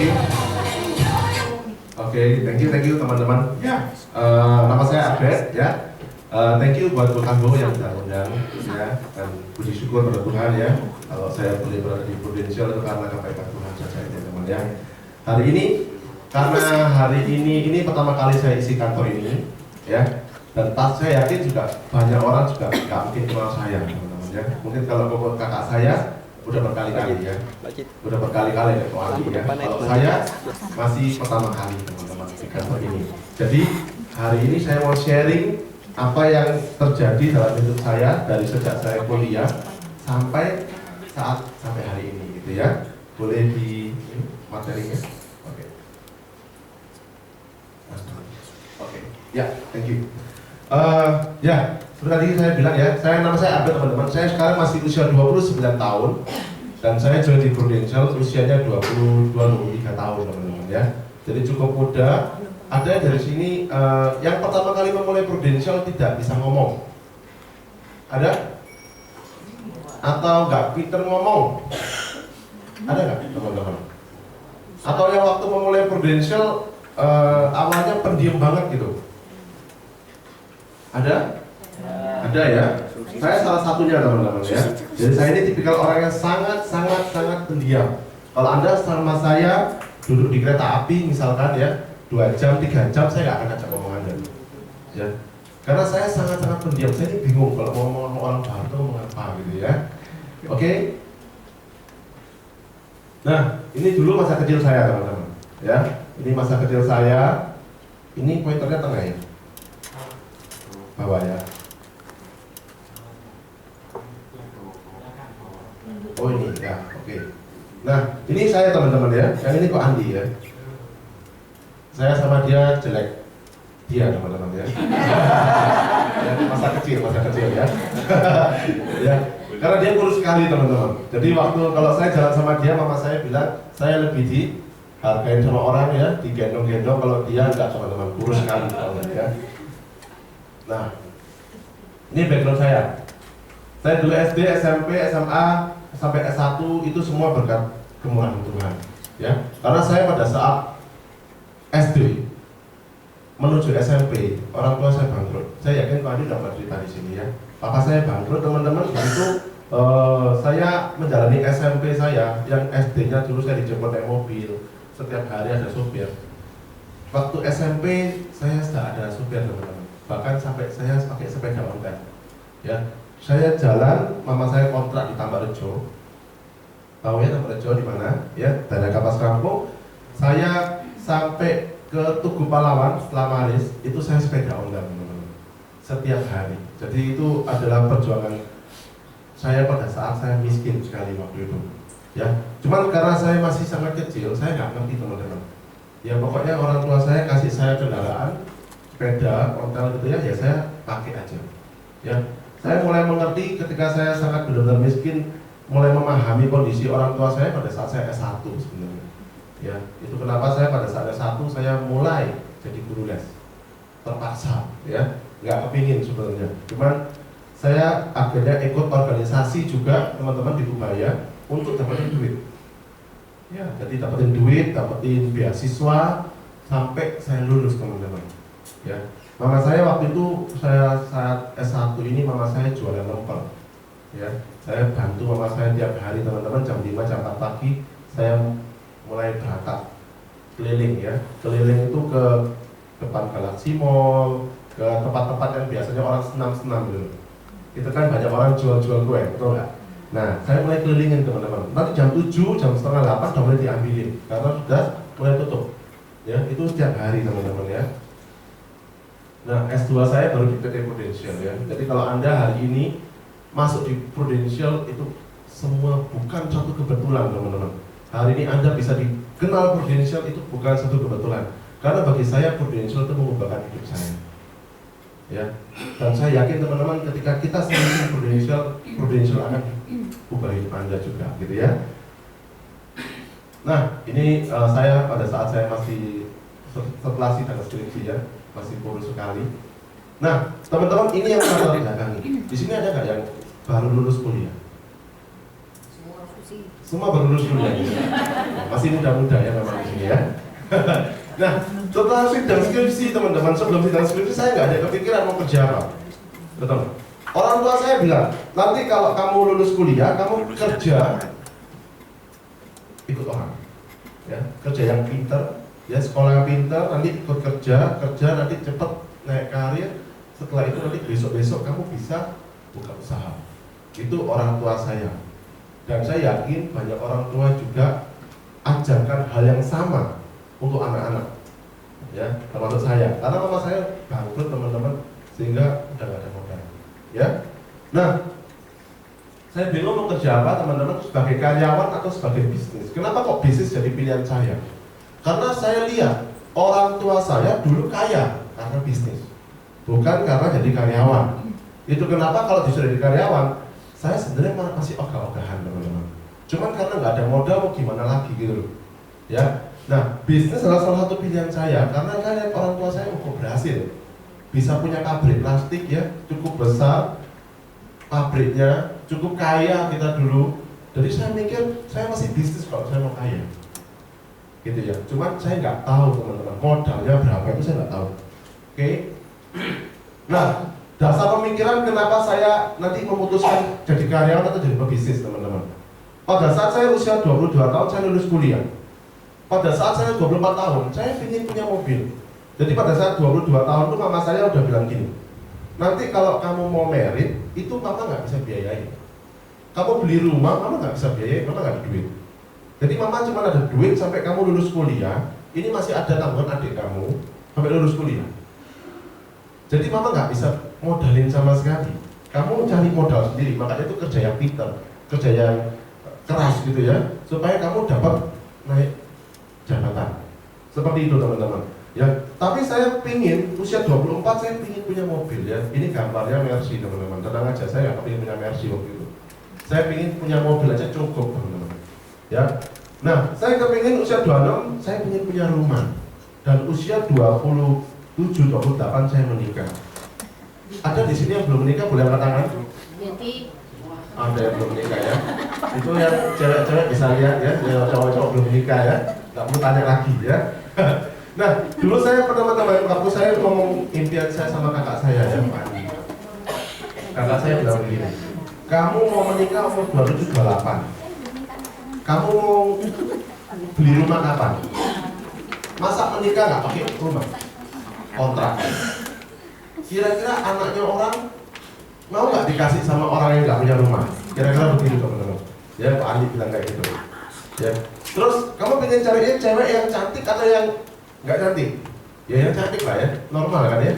you. Oke, thank you teman-teman. Ya, nama saya Abed ya. Thank you buat Tuhan yang sudah undang ya, dan puji syukur pada Tuhan ya. Kalau saya boleh berada di Prudential itu karena kebaikan Tuhan saja ya teman ya. Hari ini pertama kali saya isi kantor ini ya. Dan saya yakin juga banyak orang juga nggak mungkin kenal saya teman-teman ya. Mungkin kalau kakak saya udah berkali-kali ya, udah berkali-kali ya kalau saya masih pertama kali teman-teman di kantor ini. Jadi hari ini saya mau sharing apa yang terjadi dalam hidup saya dari sejak saya kuliah sampai hari ini gitu ya. Boleh di materinya? Oke. Ya, thank you. Ya, seperti tadi saya bilang ya, nama saya Abed teman-teman. Saya sekarang masih usia 29 tahun dan saya join di Prudential usianya 23 tahun teman-teman ya. Jadi cukup muda. Ada dari sini yang pertama kali memulai Prudential tidak bisa ngomong. Ada? Atau nggak pinter ngomong? Ada nggak teman-teman? Atau yang waktu memulai Prudential awalnya pendiam banget gitu? Ada? Ada ya? Saya salah satunya teman-teman ya. Jadi saya ini tipikal orang yang sangat pendiam. Kalau Anda sama saya duduk di kereta api misalkan ya, 2 jam, 3 jam saya nggak akan ajak ngomong Anda ya. Karena saya sangat pendiam. Saya ini bingung kalau mau ngomong orang baru mau apa gitu ya. Oke? Nah, ini dulu masa kecil saya teman-teman ya. Ini masa kecil saya. Ini pointernya tengah ya, bawah ya. Oh ini ya, oke. Nah, ini saya teman-teman ya. Yang ini kok Andi ya. Saya sama dia jelek. Dia teman-teman ya. Ya, masa kecil ya. Ya, karena dia kurus sekali teman-teman. Jadi waktu kalau saya jalan sama dia, mama saya bilang saya lebih dihargain sama orang ya, digendong-gendong. Kalau dia enggak teman-teman, kurus sekali teman-teman ya. Nah, ini background saya. Saya dulu SD, SMP, SMA, sampai S1 itu semua berkat kemurahan Tuhan ya. Karena saya pada saat SD menuju SMP, orang tua saya bangkrut. Saya yakin Pak Adi dapat cerita di sini ya. Papa saya bangkrut teman-teman. Itu saya menjalani SMP saya yang SD-nya dulu saya dijemput naik mobil. Setiap hari ada supir. Waktu SMP saya sudah ada supir teman-teman. Bahkan sampai saya pakai sepeda ontel ya. Saya jalan, mama saya kontrak di Tambarrejo. Tahu ya Tambarrejo di mana ya, daerah Kapas Rampung. Saya sampai ke Tugu Pahlawan setelah Maris itu saya sepeda ontel teman-teman setiap hari. Jadi itu adalah perjuangan saya pada saat saya miskin sekali waktu itu ya. Cuman karena saya masih sangat kecil, saya nggak ngerti teman-teman ya. Pokoknya orang tua saya kasih saya kendaraan sepeda ontel gitu ya, ya saya pakai aja ya. Saya mulai mengerti ketika saya sangat benar-benar miskin, mulai memahami kondisi orang tua saya pada saat saya S1 sebenarnya ya. Itu kenapa saya pada saat S1 saya mulai jadi guru les, terpaksa ya, nggak kepingin sebenarnya. Cuman saya akhirnya ikut organisasi juga teman-teman di Ubaya untuk dapetin duit ya. Jadi dapetin duit, dapetin beasiswa sampai saya lulus teman-teman ya. Mama saya waktu itu saya saat S1 ini mama saya jualan lemper ya. Saya bantu mama saya tiap hari teman-teman, jam 5 jam 4 pagi saya mulai berangkat keliling ya. Keliling itu ke depan Galaxy Mall, ke tempat-tempat yang biasanya orang senam-senam gitu. Itu kan banyak orang jual-jual kue, betul nggak? Nah, saya mulai kelilingin teman-teman. Nanti jam 7, jam setengah 8 udah mulai diambilin karena sudah mulai tutup ya. Itu setiap hari teman-teman ya. Nah, S2 saya baru di PT Prudential ya. Jadi kalau Anda hari ini masuk di Prudential itu semua bukan satu kebetulan teman-teman. Hari ini Anda bisa dikenal Prudential itu bukan satu kebetulan. Karena bagi saya Prudential itu mengubahkan hidup saya ya. Dan saya yakin teman-teman ketika kita sering Prudential akan ubah hidup Anda juga gitu ya. Nah, ini saya pada saat saya masih setelah sidang skripsi ya, masih kurus sekali. Nah, teman-teman ini yang saya belakang. Di sini ada nggak yang baru lulus kuliah? Semua baru lulus kuliah ya. Masih muda-muda ya memang di sini ya. Nah, setelah sidang skripsi teman-teman, sebelum sidang skripsi saya nggak ada kepikiran mau kerja apa. Betul. Orang tua saya bilang, nanti kalau kamu lulus kuliah, kamu kerja ikut orang, ya kerja yang pinter, ya sekolah yang pinter, nanti ikut kerja nanti cepat naik karir. Setelah itu nanti besok kamu bisa buka usaha. Itu orang tua saya. Dan saya yakin banyak orang tua juga ajarkan hal yang sama untuk anak-anak, ya termasuk saya. Karena mama saya bangkrut teman-teman, sehingga udah gak ada modal. Ya, nah saya bingung mau kerja apa teman-teman, sebagai karyawan atau sebagai bisnis. Kenapa kok bisnis jadi pilihan saya? Karena saya lihat orang tua saya dulu kaya karena bisnis, bukan karena jadi karyawan. Itu kenapa kalau disuruh jadi karyawan, saya sebenarnya masih ogah-ogahan teman-teman. Cuman karena nggak ada modal mau gimana lagi gitu loh. Ya, nah bisnis adalah salah satu pilihan saya karena saya lihat orang tua saya kok berhasil, bisa punya pabrik plastik ya cukup besar, pabriknya cukup kaya kita dulu. Jadi saya mikir saya masih bisnis kalau saya mau kaya, gitu ya. Cuman saya nggak tahu teman-teman modalnya berapa itu saya nggak tahu. Oke. Nah, dasar pemikiran kenapa saya nanti memutuskan jadi karyawan atau jadi pebisnis teman-teman. Pada saat saya usia 22 tahun saya lulus kuliah. Pada saat saya 24 tahun saya ingin punya mobil. Jadi pada saat 22 tahun itu mama saya udah bilang gini, nanti kalau kamu mau merit itu mama nggak bisa biayain. Kamu beli rumah mama nggak bisa biayain, mama nggak ada duit. Jadi mama cuma ada duit sampai kamu lulus kuliah. Ini masih ada tanggungan adik kamu sampai lulus kuliah. Jadi mama nggak bisa modalin sama sekali. Kamu cari modal sendiri, makanya itu kerja yang pintar, kerja yang keras gitu ya, supaya kamu dapat naik jabatan. Seperti itu teman-teman. Ya, tapi saya pingin usia 24 saya pingin punya mobil ya. Ini gambarnya Mercy teman-teman. Tenang aja, saya nggak pingin punya Mercy waktu itu. Saya pingin punya mobil aja cukup teman-teman. Ya. Nah, saya kepingin usia 26 saya pingin punya rumah. Dan usia 27-28 saya menikah. Ada di sini yang belum menikah boleh angkat tangan? Jadi Ada yang belum menikah ya. Itu yang cewek-cewek bisa lihat ya, yang cowok-cowok belum menikah ya. Nggak perlu tanya lagi ya. Nah, dulu saya teman-teman waktu saya ngomong impian saya sama kakak saya ya, Pak Andi. Kakak saya bilang begini, kamu mau menikah umur 27-28, kamu mau beli rumah kapan? Masa menikah nggak pakai rumah? Kontrak. Kira-kira anaknya orang mau nggak dikasih sama orang yang nggak punya rumah? Kira-kira begitu teman-teman. Ya Pak Andi bilang kayak gitu. Ya. Terus kamu pengen cari cewek yang cantik atau yang nggak cantik? Ya yang cantik lah ya, normal kan ya.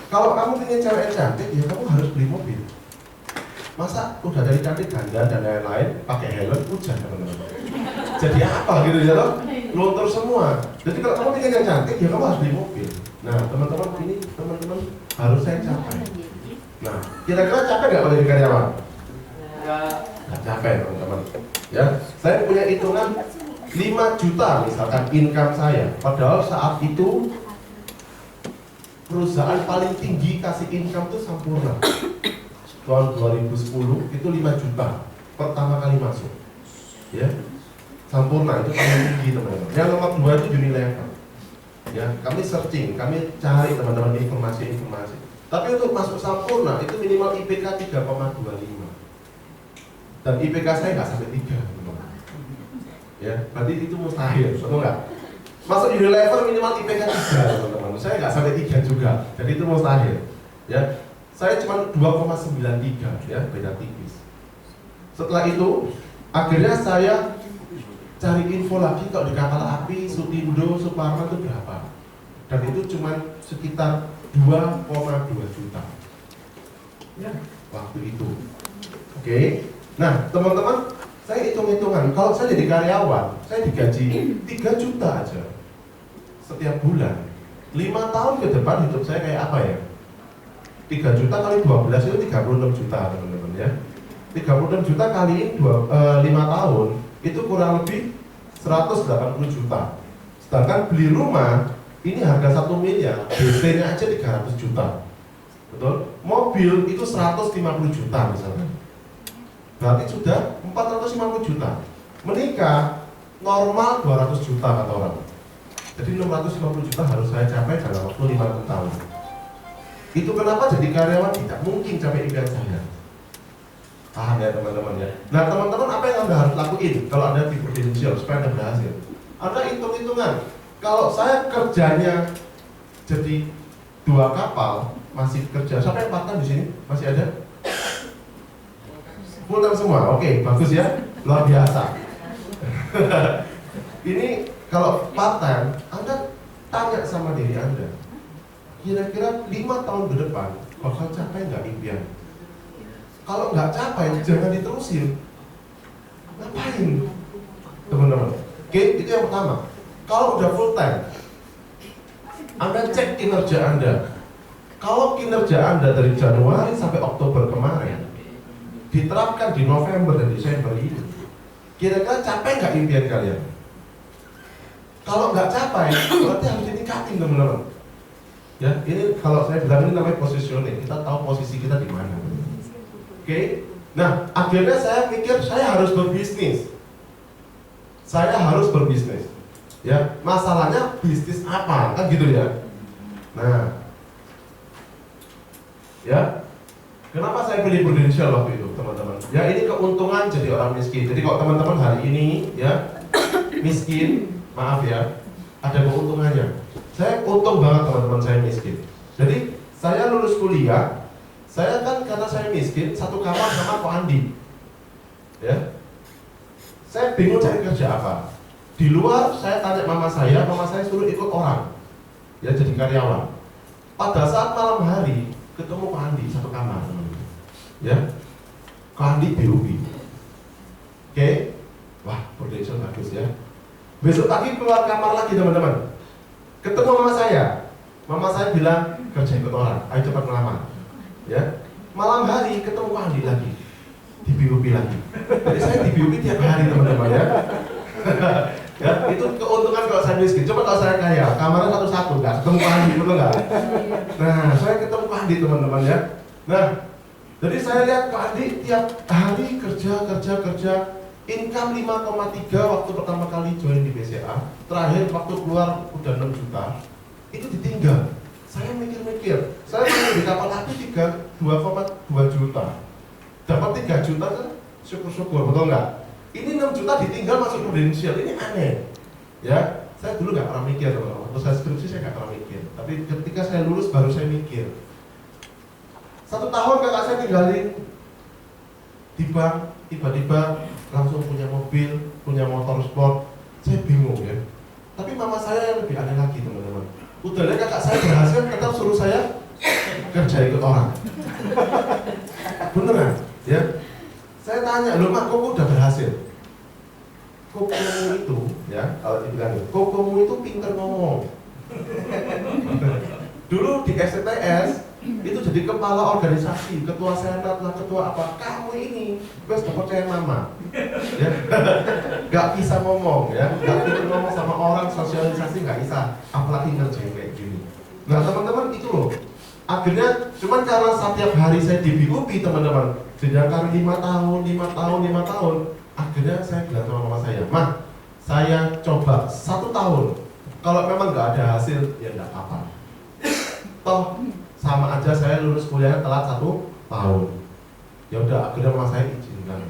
Kalau kamu pengen cewek yang cantik, ya kamu harus beli mobil. Masa udah dari cantik dandan dan lain-lain pakai helm hujan teman-teman. Jadi apa gitu ya loh? Luntur semua. Jadi kalau kamu pengen yang cantik, ya kamu harus beli mobil. Nah teman-teman ini teman-teman harus saya capai. Nah kira-kira capek nggak kalau jadi karyawan? Nggak capek teman-teman. Ya, saya punya hitungan 5 juta misalkan income saya. Padahal saat itu perusahaan paling tinggi kasih income itu Sampurna. Tahun 2010 itu 5 juta pertama kali masuk. Ya, Sampurna itu paling tinggi teman-teman. Yang nomor 2 itu Unilever. Ya, kami searching, kami cari teman-teman informasi. Tapi untuk masuk Sampurna itu minimal IPK 3,25. Dan IPK saya nggak sampai 3 teman-teman. Ya, berarti itu mustahil, betul nggak? Masuk Unilever minimal IPK 3 teman-teman. Saya nggak sampai 3 juga, jadi itu mustahil. Ya, saya cuma 2,93 ya, beda tipis. Setelah itu, akhirnya saya cari info lagi kalau di kapal api, Sutindo, Suparman itu berapa. Dan itu cuma sekitar 2,2 juta. Ya, waktu itu. Oke. Nah, teman-teman, saya hitung-hitungan. Kalau saya jadi karyawan, saya digaji 3 juta aja setiap bulan. 5 tahun ke depan hidup saya kayak apa ya? 3 juta kali 12 itu 36 juta teman-teman ya. 36 juta kali 5 tahun itu kurang lebih 180 juta. Sedangkan beli rumah ini harga 1 miliar, BC-nya aja 300 juta. Betul? Mobil itu 150 juta misalnya. berarti sudah 450 juta. Menikah normal 200 juta kata orang. Jadi 650 juta harus saya capai dalam waktu 50 tahun. Itu kenapa jadi karyawan tidak mungkin capai impian saya. Paham ya teman-teman ya? Nah teman-teman, apa yang Anda harus lakuin kalau Anda di Prudential supaya Anda berhasil? Anda hitung-hitungan. Kalau saya kerjanya jadi 2 kapal, masih kerja. Siapa yang part-time di sini? Masih ada? Full time semua? Oke, bagus ya. Luar biasa. Ini kalau part-time, Anda tanya sama diri Anda, kira-kira 5 tahun ke depan bakal capai nggak impian? Kalau nggak capai, jangan diterusin. Ngapain? Teman-teman. Oke, itu yang pertama. Kalau udah full time, Anda cek kinerja Anda. Kalau kinerja Anda dari Januari sampai Oktober kemarin diterapkan di November dan Desember ini, kira-kira capai nggak impian kalian? Kalau nggak capai, berarti harus ditingkatin teman-teman. Ya, ini kalau saya bilang ini namanya positioning. Kita tahu posisi kita di mana. Oke, nah akhirnya saya mikir saya harus berbisnis. Saya harus berbisnis. Ya, masalahnya bisnis apa? Kan gitu ya. Nah, ya, kenapa saya pilih Prudential waktu itu, teman-teman? Ya, ini keuntungan jadi orang miskin. Jadi kalau teman-teman hari ini ya miskin, maaf ya, ada keuntungannya. Saya untung banget teman-teman saya miskin. Jadi saya lulus kuliah. Saya kan karena saya miskin, satu kamar sama Ko Andi. Ya. Saya bingung cari kerja apa. Di luar saya tanya mama saya suruh ikut orang. Ya, jadi karyawan. Pada saat malam hari ketemu Ko Andi satu kamar. Ya. Ko Andi BUB. Oke. Wah, Prudential bagus ya. Besok pagi keluar kamar lagi teman-teman. Ketemu mama saya. Mama saya bilang kerja ikut orang, ayo cepat melamar. Ya, malam hari ketemu Ko Andi lagi di BUB lagi. Jadi saya di BUB tiap hari teman-teman ya. Ya, itu keuntungan kalau saya miskin. Coba kalau saya kaya, kamarnya satu-satu, nggak ketemu Ko Andi, betul nggak? Nah, saya ketemu Ko Andi teman-teman ya. Nah, jadi saya lihat Ko Andi tiap hari kerja, income 5,3 waktu pertama kali join di BCA. Terakhir waktu keluar udah 6 juta, itu ditinggal. Saya mikir-mikir, saya di kapal api 2,2 juta, dapat 3 juta kan syukur-syukur, betul nggak? Ini 6 juta ditinggal masuk Prudential, ini aneh. Ya, saya dulu nggak pernah mikir teman-teman. Waktu saya skripsi saya nggak pernah mikir, tapi ketika saya lulus baru saya mikir. 1 tahun kakak saya tinggalin di bank, tiba-tiba langsung punya mobil, punya motor sport. Saya bingung ya. Tapi mama saya yang lebih aneh lagi teman-teman. Udah lihat kakak saya berhasil, tetap suruh saya kerja ikut orang. Beneran, ya. Saya tanya, loh mak, kok udah berhasil? Kokomu itu, ya, kalau dibilang, kokomu itu pinter ngomong. Dulu di STTS itu jadi kepala organisasi, ketua senat lah, ketua apa. Kamu ini best percaya mama, ya. Gak bisa ngomong, ya, gak bisa ngomong sama orang, sosialisasi gak bisa, apalagi ngerjain kayak gini. Nah teman-teman itu loh, akhirnya cuman karena setiap hari saya di BUB teman-teman, sedangkan 5 tahun, akhirnya saya bilang sama mama saya, "Mah, saya coba 1 tahun, kalau memang gak ada hasil, ya gak apa-apa. Toh sama aja saya lulus kuliah telat 1 tahun. Ya udah, akhirnya mama saya izinkan.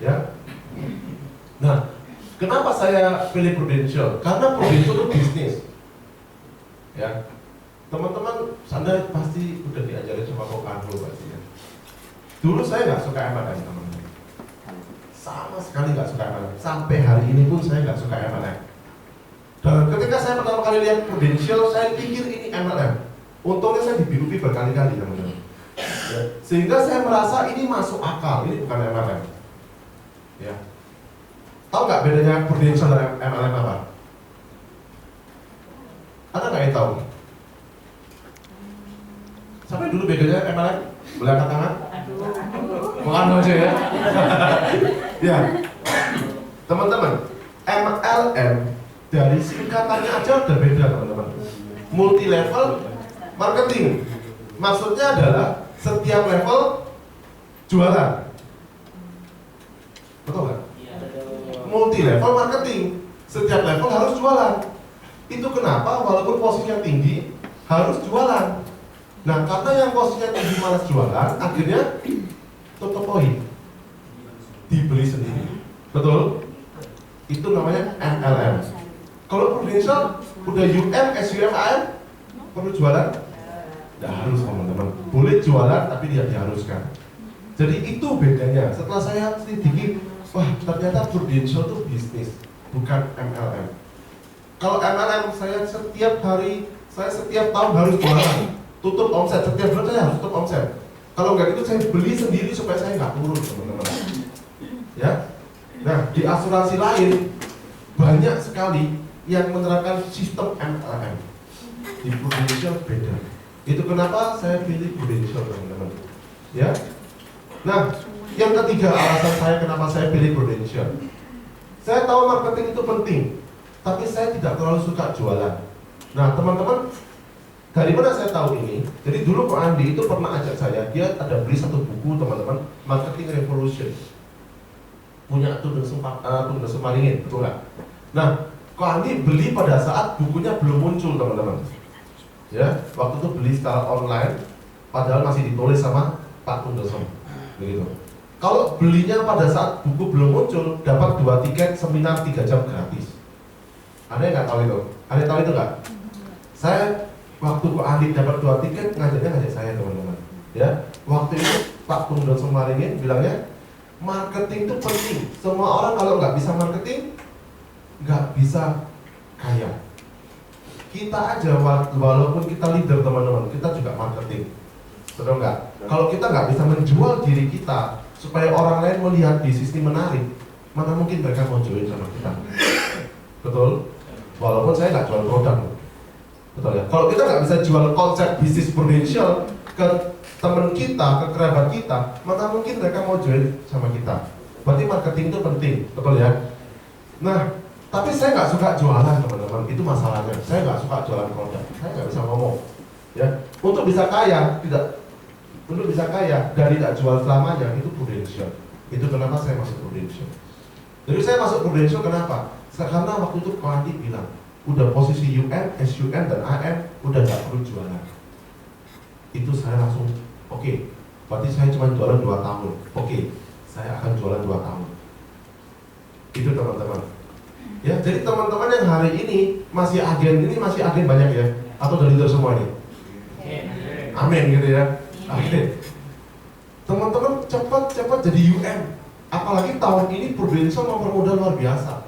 Ya. Nah, kenapa saya pilih Prudential? Karena Prudential itu bisnis. Ya. Teman-teman, Anda pasti udah diajarin sama Ko Kanwo pasti ya. Dulu saya nggak suka MLM teman-teman. Sama sekali nggak suka MLM. Sampai hari ini pun saya nggak suka MLM. Dan ketika saya pertama kali lihat Prudential, saya pikir ini MLM. Untungnya saya di BUB berkali-kali teman-teman. Ya. Sehingga saya merasa ini masuk akal, ini bukan MLM. Ya. Tahu nggak bedanya Prudential dan MLM apa? Ada nggak yang tahu? Sampai dulu bedanya MLM? Boleh angkat tangan? Bukan aja ya. Ya. Teman-teman, MLM dari singkatannya aja udah beda teman-teman. Multi level marketing. Maksudnya adalah setiap level jualan. Betul nggak? Multi level marketing, setiap level harus jualan. Itu kenapa walaupun posisinya tinggi harus jualan. Nah, karena yang posisinya tinggi malas jualan, akhirnya tutup poin, dibeli sendiri. Betul? Itu namanya MLM. Kalau Prudential udah UM, SUM, AM, perlu jualan? Tidak harus teman-teman. Boleh jualan tapi tidak diharuskan. Jadi itu bedanya. Setelah saya selidiki, wah ternyata Prudential itu bisnis, bukan MLM. Kalau MLM saya setiap hari, saya setiap tahun harus jualan, tutup omset, setiap bulan saya harus tutup omset. Kalau nggak itu saya beli sendiri supaya saya nggak turun teman-teman. Ya. Nah di asuransi lain banyak sekali yang menerapkan sistem MLM. Di Prudential beda. Itu kenapa saya pilih Prudential teman-teman. Ya. Nah yang ketiga alasan saya kenapa saya pilih Prudential. Saya tahu marketing itu penting, tapi saya tidak terlalu suka jualan. Nah teman-teman, dari mana saya tahu ini? Jadi dulu Ko Andi itu pernah ajak saya, dia ada beli satu buku teman-teman, Marketing Revolution, punya Tunda Sumaringin, betul nggak? Nah, Ko Andi beli pada saat bukunya belum muncul teman-teman. Ya, waktu itu beli secara online, padahal masih ditulis sama Pak Tunda begitu. Kalau belinya pada saat buku belum muncul, dapat 2 tiket seminar 3 jam gratis. Ada yang nggak tahu itu? Ada yang tahu itu nggak? Saya waktu Ko Andi dapat 2 tiket, ngajak saya teman-teman. Ya, waktu itu Pak Tunda Sumaringin bilangnya marketing itu penting. Semua orang kalau nggak bisa marketing, nggak bisa kaya. Kita aja walaupun kita leader teman-teman, kita juga marketing. Betul nggak? Kalau kita nggak bisa menjual diri kita supaya orang lain melihat bisnis ini menarik, mana mungkin mereka mau join sama kita? Betul? Walaupun saya nggak jual produk, betul ya? Kalau kita nggak bisa jual konsep bisnis Prudential ke teman kita, ke kerabat kita, mana mungkin mereka mau join sama kita? Berarti marketing itu penting, betul ya? Nah, tapi saya nggak suka jualan teman-teman, itu masalahnya. Saya nggak suka jualan produk, saya nggak bisa ngomong. Ya, untuk bisa kaya dari tidak jual selamanya itu Prudential. Itu kenapa saya masuk Prudential. Jadi saya masuk Prudential kenapa? Karena waktu itu Ko Andi bilang, udah posisi UM, SUM dan AM udah nggak perlu jualan. Itu saya langsung, oke, berarti saya cuma jualan 2 tahun. Oke, saya akan jualan 2 tahun. Itu teman-teman. Ya, jadi teman-teman yang hari ini masih agen banyak ya? Atau dari leader semua ini? Amin gitu ya. Oke. Teman-teman cepat jadi UM. Apalagi tahun ini Prudential mempermudah luar biasa.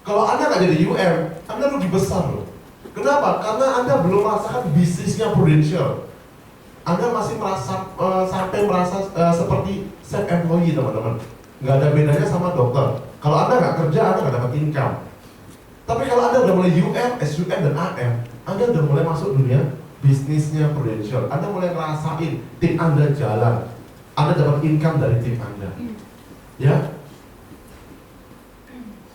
Kalau Anda nggak jadi UM, Anda rugi besar loh. Kenapa? Karena Anda belum merasakan bisnisnya Prudential. Anda masih sampai merasa seperti self employee teman-teman. Nggak ada bedanya sama dokter. Kalau Anda nggak kerja, Anda nggak dapat income. Tapi kalau Anda udah mulai UM, SUM dan AM, Anda udah mulai masuk dunia bisnisnya Prudential. Anda mulai ngerasain tim Anda jalan. Anda dapat income dari tim Anda. Ya.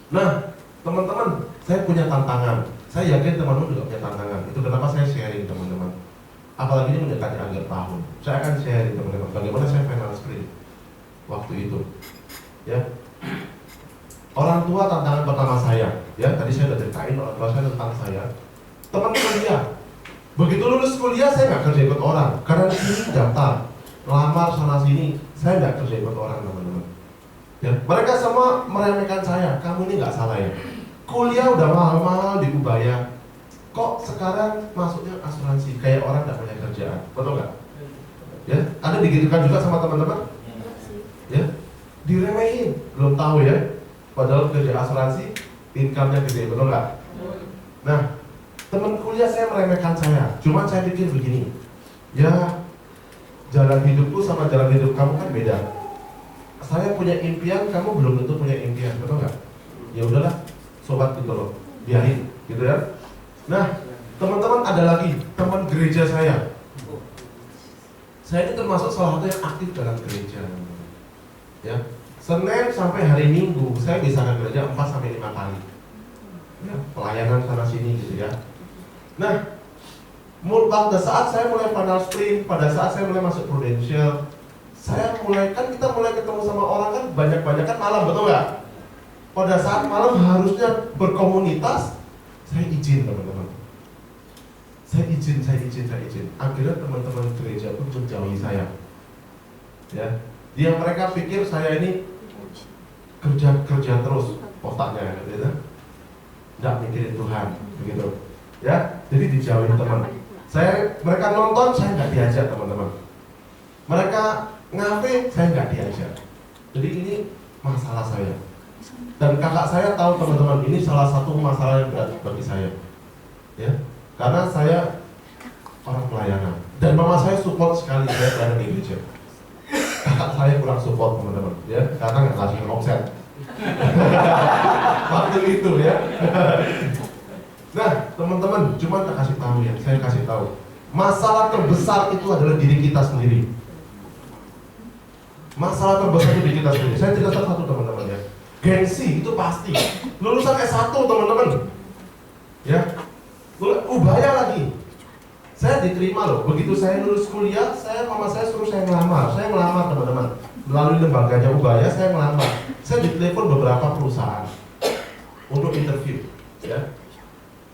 Nah, teman-teman, saya punya tantangan. Saya yakin teman-teman juga punya tantangan. Itu kenapa saya sharing teman-teman. Apalagi ini mendekati akhir tahun. Saya akan sharing teman-teman bagaimana saya final sprint waktu itu. Ya. Orang tua tantangan pertama saya. Ya, tadi saya udah ceritain orang tua saya tentang saya. Teman kuliah. Begitu lulus kuliah saya nggak kerja ikut orang. Karena di sini daftar, lamar sana sini, saya nggak kerja ikut orang teman-teman. Ya, mereka semua meremehkan saya. Kamu ini nggak salah ya. Kuliah udah mahal-mahal di Ubaya. Kok sekarang masuknya asuransi kayak orang nggak punya kerjaan, betul nggak? Ya, Anda digitukan juga sama teman-teman? Ya, diremehin, belum tahu ya. Padahal kerja asuransi, income-nya gede, betul nggak? Nah, teman kuliah saya meremehkan saya. Cuma saya pikir begini, ya jalan hidupku sama jalan hidup kamu kan beda. Saya punya impian, kamu belum tentu punya impian, betul nggak? Ya udahlah, sobat gitu loh, biarin, gitu ya. Nah, teman-teman ada lagi teman gereja saya. Saya ini termasuk salah satu yang aktif dalam gereja. Ya, Senin sampai hari Minggu saya bisa ke gereja 4 sampai 5 kali. Ya, pelayanan sana sini gitu ya. Nah, pada saat saya mulai final sprint, pada saat saya mulai masuk Prudential, kita mulai ketemu sama orang kan banyak-banyak kan malam, betul nggak? Pada saat malam harusnya berkomunitas, saya izin teman-teman. Saya izin. Akhirnya teman-teman gereja pun menjauhi saya. Ya, mereka pikir saya ini kerja terus otaknya, gitu ya. Nggak mikirin Tuhan, begitu. Ya, jadi dijauhin teman. Mereka nonton, saya nggak diajak teman-teman. Mereka ngafe, saya nggak diajak. Jadi ini masalah saya. Dan kakak saya tahu teman-teman, ini salah satu masalah yang berat bagi saya. Ya, karena saya orang pelayanan dan mama saya support sekali saya berada di gereja. Kakak saya kurang support teman-teman, ya, karena nggak kasih omset. Waktu itu ya. Nah, teman-teman, cuma saya kasih tahu. Masalah terbesar itu adalah diri kita sendiri. Masalah terbesar itu diri kita sendiri. Saya cerita satu teman-teman ya. Gengsi itu pasti. Lulusan S1 teman-teman. Ya. Ubaya lagi. Saya diterima loh. Begitu saya lulus kuliah, mama saya suruh saya ngelamar. Saya melamar teman-teman. Melalui lembaganya Ubaya, saya melamar. Saya ditelepon beberapa perusahaan untuk interview. Ya.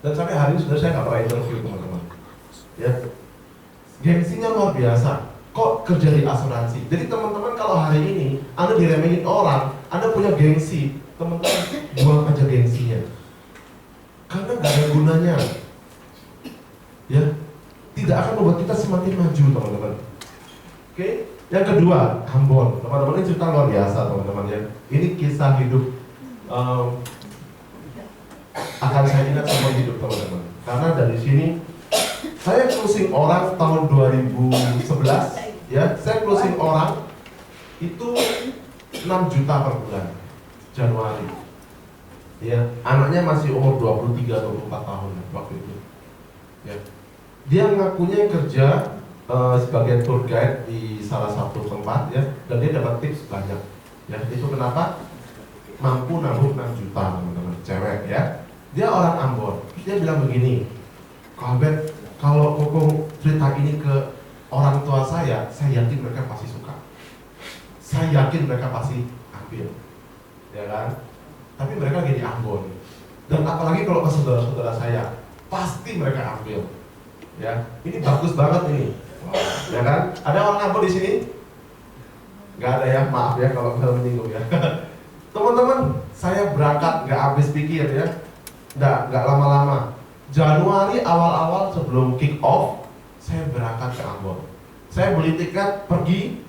Dan sampai hari ini sudah saya nggak pernah interview teman-teman. Ya. Gengsinya luar biasa. Kok kerja di asuransi? Jadi teman-teman kalau hari ini Anda diremehin orang, Anda punya gengsi, teman-teman buang aja gengsinya. Karena nggak ada gunanya. Ya, tidak akan membuat kita semakin maju teman-teman. Oke, yang kedua, Ambon. Teman-teman, ini cerita luar biasa teman-teman ya. Ini kisah hidup akan saya ingat seumur hidup teman-teman. Karena dari sini saya closing orang tahun 2011. Ya, saya closing orang itu 6 juta per bulan Januari. Ya, anaknya masih umur 23 atau 24 tahun waktu itu. Ya. Dia ngakunya kerja sebagai tour guide di salah satu tempat ya, dan dia dapat tips banyak. Ya, itu kenapa mampu nabung 6 juta teman-teman, cewek ya. Dia orang Ambon. Dia bilang begini, "Kalbet, kalau Koko cerita ini ke orang tua saya yakin mereka pasti suka. Saya yakin mereka pasti ambil." Ya kan? Tapi mereka lagi di Ambon. Dan apalagi kalau ke saudara-saudara saya, pasti mereka ambil. Ya, ini bagus banget ini. Ya kan? Ada orang Ambon di sini? Gak ada ya, maaf ya kalau menyinggung ya. Teman-teman, saya berangkat nggak habis pikir ya, nggak lama-lama. Januari awal-awal sebelum kick off, saya berangkat ke Ambon. Saya beli tiket pergi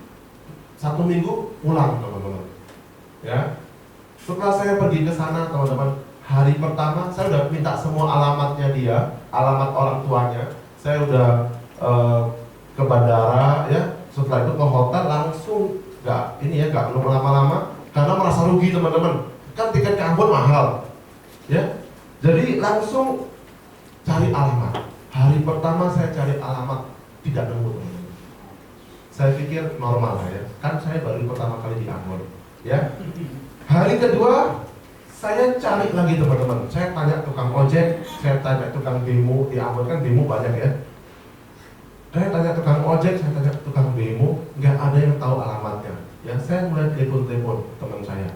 1 minggu pulang teman-teman. Ya, setelah saya pergi ke sana teman-teman, hari pertama saya udah minta semua alamatnya dia, alamat orang tuanya. Saya udah ke bandara ya, setelah itu ke hotel langsung, nggak perlu lama-lama karena merasa rugi teman-teman. Kan tiket ke Ambon mahal, ya. Jadi langsung cari alamat. Hari pertama saya cari alamat tidak nemu teman-teman. Saya pikir normal lah ya, kan saya baru pertama kali di Ambon, ya. Hari kedua saya cari lagi teman-teman. Saya tanya tukang ojek, saya tanya tukang bemo di Ambon, kan bemo banyak ya. Saya tanya tukang ojek, saya tanya tukang bemo, nggak ada yang tahu alamatnya. Ya, saya mulai telepon teman saya.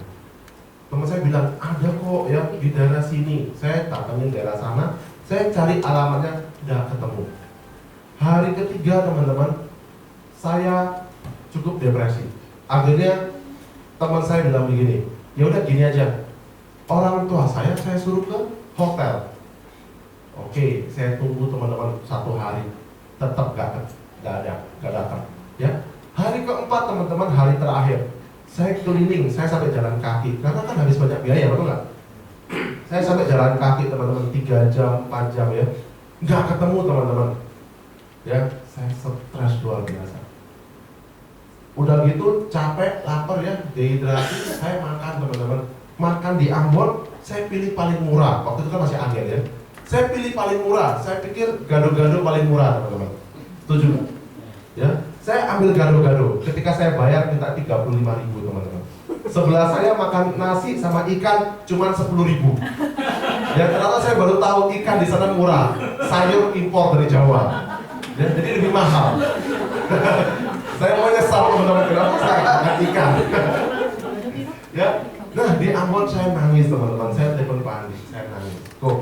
Teman saya bilang ada kok ya di daerah sini. Saya datangin daerah sana, saya cari alamatnya, nggak ketemu. Hari ketiga teman-teman, saya cukup depresi. Akhirnya teman saya bilang begini, ya udah gini aja, orang tua saya suruh ke hotel. Oke, saya tunggu teman-teman 1 hari, tetap gak datang. Ya, hari keempat teman-teman, hari terakhir, saya keliling, saya sampai jalan kaki, karena kan habis banyak biaya, betul nggak? Saya sampai jalan kaki teman-teman 3 jam, 4 jam ya, nggak ketemu teman-teman. Ya, saya stres luar biasa. Udah gitu capek, lapar ya, dehidrasi, saya makan teman-teman. Makan di Ambon, saya pilih paling murah. Waktu itu kan masih angin ya. Saya pilih paling murah. Saya pikir gado-gado paling murah teman-teman. Setuju nggak? Ya, saya ambil gado-gado. Ketika saya bayar minta 35.000 teman-teman. Sebelah saya makan nasi sama ikan cuma 10.000. Ya, ternyata saya baru tahu ikan di sana murah. Sayur impor dari Jawa. Ya, jadi lebih mahal. Saya mau nyesal teman-teman, kenapa saya angkat ikan. Ya, nah di Ambon saya nangis teman-teman, saya telepon Pak Andi, saya nangis. Kok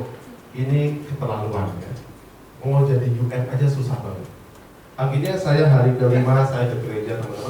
ini keterlaluan ya. Mau jadi UN aja susah banget. Akhirnya saya hari kelima saya ke gereja teman-teman.